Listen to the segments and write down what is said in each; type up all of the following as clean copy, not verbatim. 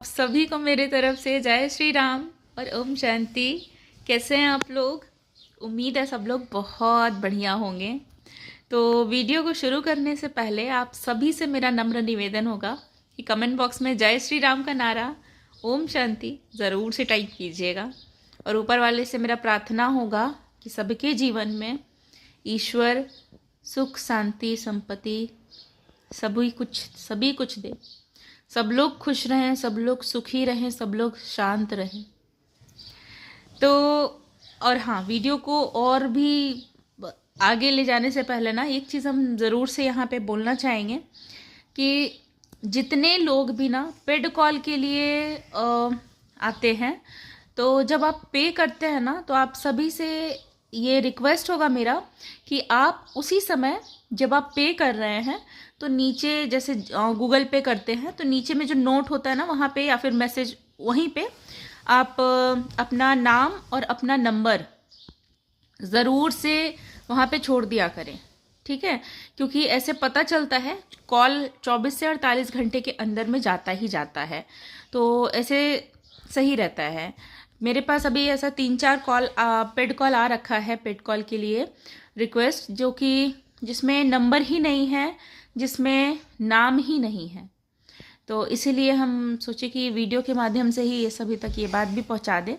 सभी को मेरे तरफ से जय श्री राम और ओम शांति। कैसे हैं आप लोग? उम्मीद है सब लोग बहुत बढ़िया होंगे। तो वीडियो को शुरू करने से पहले आप सभी से मेरा नम्र निवेदन होगा कि कमेंट बॉक्स में जय श्री राम का नारा, ओम शांति ज़रूर से टाइप कीजिएगा। और ऊपर वाले से मेरा प्रार्थना होगा कि सबके जीवन में ईश्वर सुख शांति संपत्ति सभी कुछ दे, सब लोग खुश रहें, सब लोग सुखी रहें, सब लोग शांत रहें। तो और हाँ, वीडियो को और भी आगे ले जाने से पहले ना एक चीज़ हम ज़रूर से यहाँ पे बोलना चाहेंगे कि जितने लोग भी ना पेड कॉल के लिए आते हैं, तो जब आप पे करते हैं ना, तो आप सभी से ये रिक्वेस्ट होगा मेरा कि आप उसी समय जब आप पे कर रहे हैं तो नीचे जैसे गूगल पे करते हैं तो नीचे में जो नोट होता है ना, वहाँ पे या फिर मैसेज वहीं पे आप अपना नाम और अपना नंबर ज़रूर से वहाँ पे छोड़ दिया करें, ठीक है? क्योंकि ऐसे पता चलता है कॉल 24 से 48 घंटे के अंदर में जाता ही जाता है, तो ऐसे सही रहता है। मेरे पास अभी ऐसा 3-4 कॉल पेड कॉल आ रखा है, पेड कॉल के लिए रिक्वेस्ट, जो कि जिसमें नंबर ही नहीं है, जिसमें नाम ही नहीं है। तो इसीलिए हम सोचे कि वीडियो के माध्यम से ही ये सभी तक ये बात भी पहुंचा दें।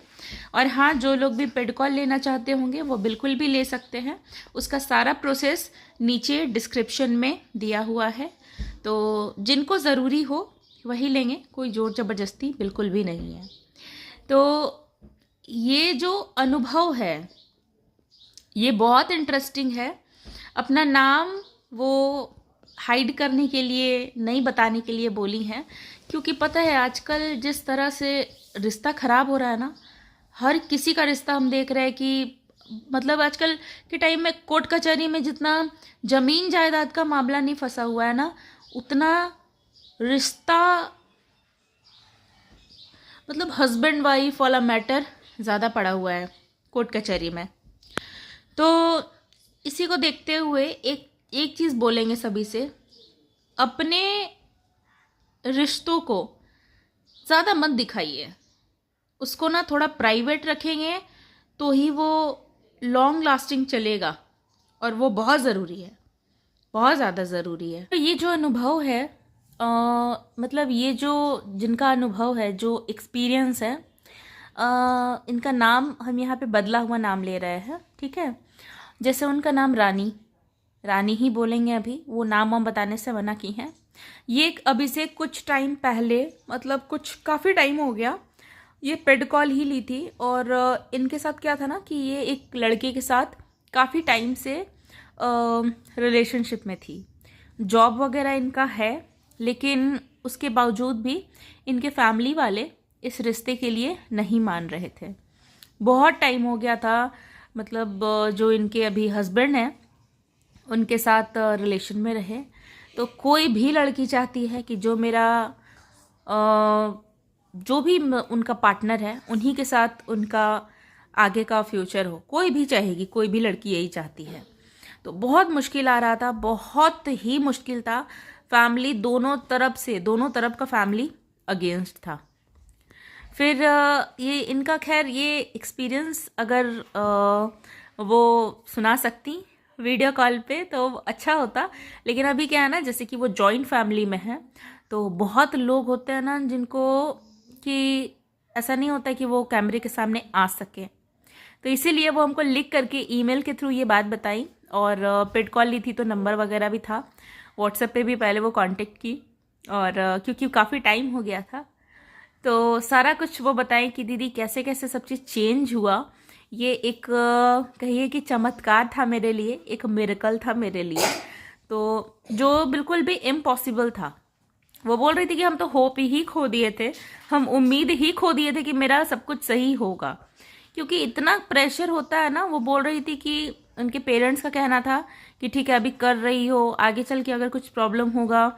और हाँ, जो लोग भी पेड कॉल लेना चाहते होंगे वो बिल्कुल भी ले सकते हैं। उसका सारा प्रोसेस नीचे डिस्क्रिप्शन में दिया हुआ है, तो जिनको ज़रूरी हो वही लेंगे, कोई ज़ोर ज़बरदस्ती बिल्कुल भी नहीं है। तो ये जो अनुभव है ये बहुत इंटरेस्टिंग है। अपना नाम वो हाइड करने के लिए, नहीं बताने के लिए बोली हैं, क्योंकि पता है आजकल जिस तरह से रिश्ता ख़राब हो रहा है ना, हर किसी का रिश्ता हम देख रहे हैं कि मतलब आजकल के टाइम में कोर्ट कचहरी में जितना ज़मीन जायदाद का मामला नहीं फंसा हुआ है ना, उतना रिश्ता मतलब हस्बैंड वाइफ वाला मैटर ज़्यादा पड़ा हुआ है कोर्ट कचहरी में। तो इसी को देखते हुए एक चीज़ बोलेंगे सभी से, अपने रिश्तों को ज़्यादा मत दिखाइए, उसको ना थोड़ा प्राइवेट रखेंगे तो ही वो लॉन्ग लास्टिंग चलेगा, और वो बहुत ज़रूरी है, बहुत ज़्यादा ज़रूरी है। तो ये जो अनुभव है मतलब ये जो जिनका अनुभव है, जो एक्सपीरियंस है, इनका नाम हम यहाँ पे बदला हुआ नाम ले रहे हैं, ठीक है? जैसे उनका नाम रानी ही बोलेंगे, अभी वो नाम हम बताने से मना की हैं। ये अभी से कुछ टाइम पहले, मतलब कुछ काफ़ी टाइम हो गया, ये पेड कॉल ही ली थी। और इनके साथ क्या था ना कि ये एक लड़के के साथ काफ़ी टाइम से रिलेशनशिप में थी। जॉब वगैरह इनका है, लेकिन उसके बावजूद भी इनके फैमिली वाले इस रिश्ते के लिए नहीं मान रहे थे। बहुत टाइम हो गया था, मतलब जो इनके अभी हस्बैंड हैं उनके साथ रिलेशन में रहे। तो कोई भी लड़की चाहती है कि जो मेरा जो भी उनका पार्टनर है उन्हीं के साथ उनका आगे का फ्यूचर हो, कोई भी चाहेगी, कोई भी लड़की यही चाहती है। तो बहुत मुश्किल आ रहा था, बहुत ही मुश्किल था। फैमिली दोनों तरफ का फैमिली अगेंस्ट था। फिर ये इनका खैर ये एक्सपीरियंस अगर वो सुना सकती वीडियो कॉल पे तो अच्छा होता। लेकिन अभी क्या है ना, जैसे कि वो जॉइंट फैमिली में है, तो बहुत लोग होते हैं ना जिनको कि ऐसा नहीं होता कि वो कैमरे के सामने आ सके, तो इसीलिए वो हमको लिख करके ईमेल के थ्रू ये बात बताई। और पेड कॉल ली थी तो नंबर वगैरह भी था, व्हाट्सएप पे भी पहले वो कांटेक्ट की, और क्योंकि काफ़ी टाइम हो गया था तो सारा कुछ वो बताएं कि दीदी कैसे कैसे सब चीज़ चेंज हुआ। ये एक कहिए कि चमत्कार था मेरे लिए, एक मिरेकल था मेरे लिए, तो जो बिल्कुल भी इम्पॉसिबल था। वो बोल रही थी कि हम तो होप ही खो दिए थे, हम उम्मीद ही खो दिए थे कि मेरा सब कुछ सही होगा, क्योंकि इतना प्रेशर होता है ना। वो बोल रही थी कि उनके पेरेंट्स का कहना था कि ठीक है अभी कर रही हो, आगे चल के अगर कुछ प्रॉब्लम होगा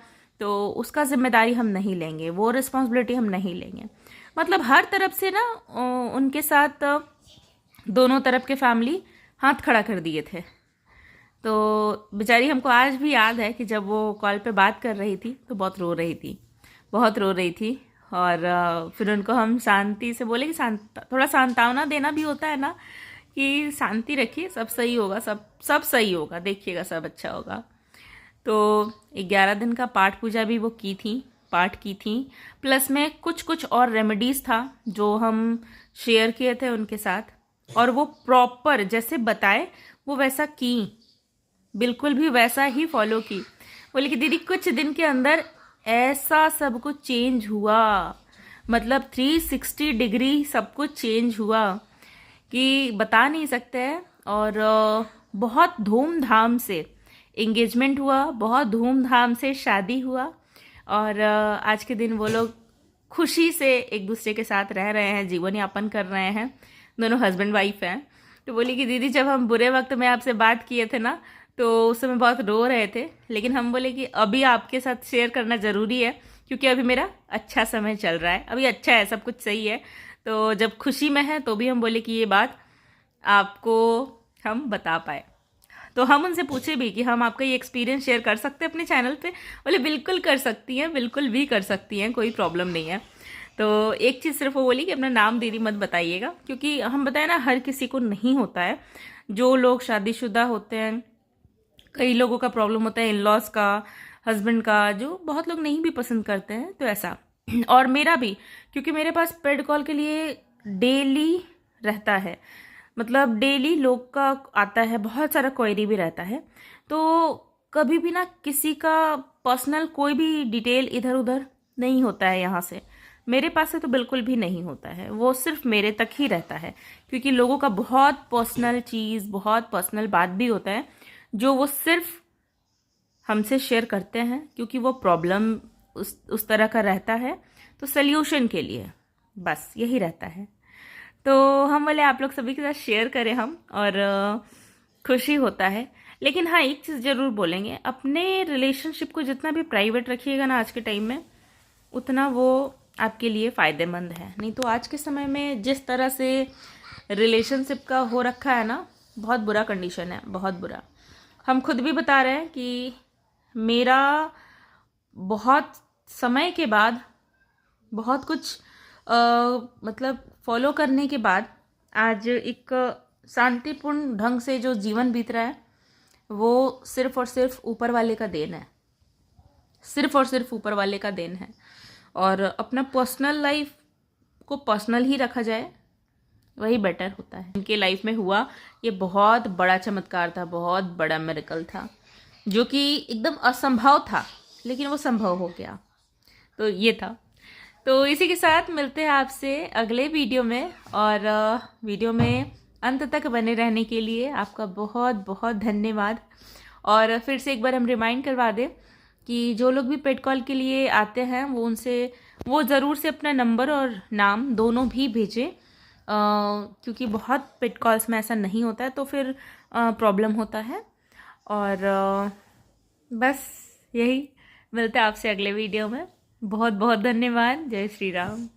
तो उसका जिम्मेदारी हम नहीं लेंगे, वो रिस्पॉन्सिबिलिटी हम नहीं लेंगे। मतलब हर तरफ से ना उनके साथ दोनों तरफ के फैमिली हाथ खड़ा कर दिए थे। तो बेचारी हमको आज भी याद है कि जब वो कॉल पे बात कर रही थी तो बहुत रो रही थी, बहुत रो रही थी। और फिर उनको हम शांति से बोले कि थोड़ा सांत्वना देना भी होता है ना, कि शांति रखिए, सब सही होगा, सब सही होगा, देखिएगा सब अच्छा होगा। तो 11 दिन का पाठ पूजा भी वो पाठ की थी, प्लस में कुछ और रेमेडीज़ था जो हम शेयर किए थे उनके साथ, और वो प्रॉपर जैसे बताए वो वैसा की, बिल्कुल भी वैसा ही फॉलो की। बोले कि दीदी कुछ दिन के अंदर ऐसा सब कुछ चेंज हुआ, मतलब 360 डिग्री सब कुछ चेंज हुआ कि बता नहीं सकते हैं। और बहुत धूमधाम से एंगेजमेंट हुआ, बहुत धूमधाम से शादी हुआ, और आज के दिन वो लोग खुशी से एक दूसरे के साथ रह रहे हैं, जीवन यापन कर रहे हैं, दोनों हस्बैंड वाइफ हैं। तो बोली कि दीदी जब हम बुरे वक्त में आपसे बात किए थे ना, तो उस समय बहुत रो रहे थे, लेकिन हम बोले कि अभी आपके साथ शेयर करना ज़रूरी है, क्योंकि अभी मेरा अच्छा समय चल रहा है, अभी अच्छा है, सब कुछ सही है। तो जब खुशी में है तो भी हम बोले कि ये बात आपको हम बता पाए। तो हम उनसे पूछे भी कि हम आपका ये एक्सपीरियंस शेयर कर सकते हैं अपने चैनल पे। बोले बिल्कुल कर सकती हैं, बिल्कुल भी कर सकती हैं, कोई प्रॉब्लम नहीं है। तो एक चीज़ सिर्फ वो बोली कि अपना नाम दीदी मत बताइएगा, क्योंकि हम बताए ना हर किसी को नहीं होता है। जो लोग शादीशुदा होते हैं, कई लोगों का प्रॉब्लम होता है, इन लॉज का, हस्बैंड का, जो बहुत लोग नहीं भी पसंद करते हैं, तो ऐसा। और मेरा भी, क्योंकि मेरे पास पेड कॉल के लिए डेली रहता है, मतलब डेली लोग का आता है, बहुत सारा क्वेरी भी रहता है। तो कभी भी ना किसी का पर्सनल कोई भी डिटेल इधर उधर नहीं होता है यहाँ से, मेरे पास से तो बिल्कुल भी नहीं होता है, वो सिर्फ मेरे तक ही रहता है। क्योंकि लोगों का बहुत पर्सनल चीज़, बहुत पर्सनल बात भी होता है जो वो सिर्फ हमसे शेयर करते हैं, क्योंकि वो प्रॉब्लम उस तरह का रहता है, तो सल्यूशन के लिए बस यही रहता है। तो हम बोले आप लोग सभी के साथ शेयर करें हम, और खुशी होता है। लेकिन हाँ, एक चीज़ ज़रूर बोलेंगे, अपने रिलेशनशिप को जितना भी प्राइवेट रखिएगा ना आज के टाइम में, उतना वो आपके लिए फ़ायदेमंद है। नहीं तो आज के समय में जिस तरह से रिलेशनशिप का हो रखा है ना, बहुत बुरा कंडीशन है, बहुत बुरा। हम खुद भी बता रहे हैं कि मेरा बहुत समय के बाद, बहुत कुछ मतलब फॉलो करने के बाद आज एक शांतिपूर्ण ढंग से जो जीवन बीत रहा है, वो सिर्फ और सिर्फ ऊपर वाले का देन है, सिर्फ और सिर्फ ऊपर वाले का देन है। और अपना पर्सनल लाइफ को पर्सनल ही रखा जाए, वही बेटर होता है। इनके लाइफ में हुआ ये बहुत बड़ा चमत्कार था, बहुत बड़ा मिरेकल था, जो कि एकदम असंभव था, लेकिन वो संभव हो गया। तो ये था। तो इसी के साथ मिलते हैं आपसे अगले वीडियो में, और वीडियो में अंत तक बने रहने के लिए आपका बहुत बहुत धन्यवाद। और फिर से एक बार हम रिमाइंड करवा दें कि जो लोग भी पेड कॉल के लिए आते हैं, वो ज़रूर से अपना नंबर और नाम दोनों भी भेजें, क्योंकि बहुत पेड कॉल्स में ऐसा नहीं होता है, तो फिर प्रॉब्लम होता है। और बस यही, मिलते हैं आपसे अगले वीडियो में। बहुत बहुत धन्यवाद। जय श्री राम।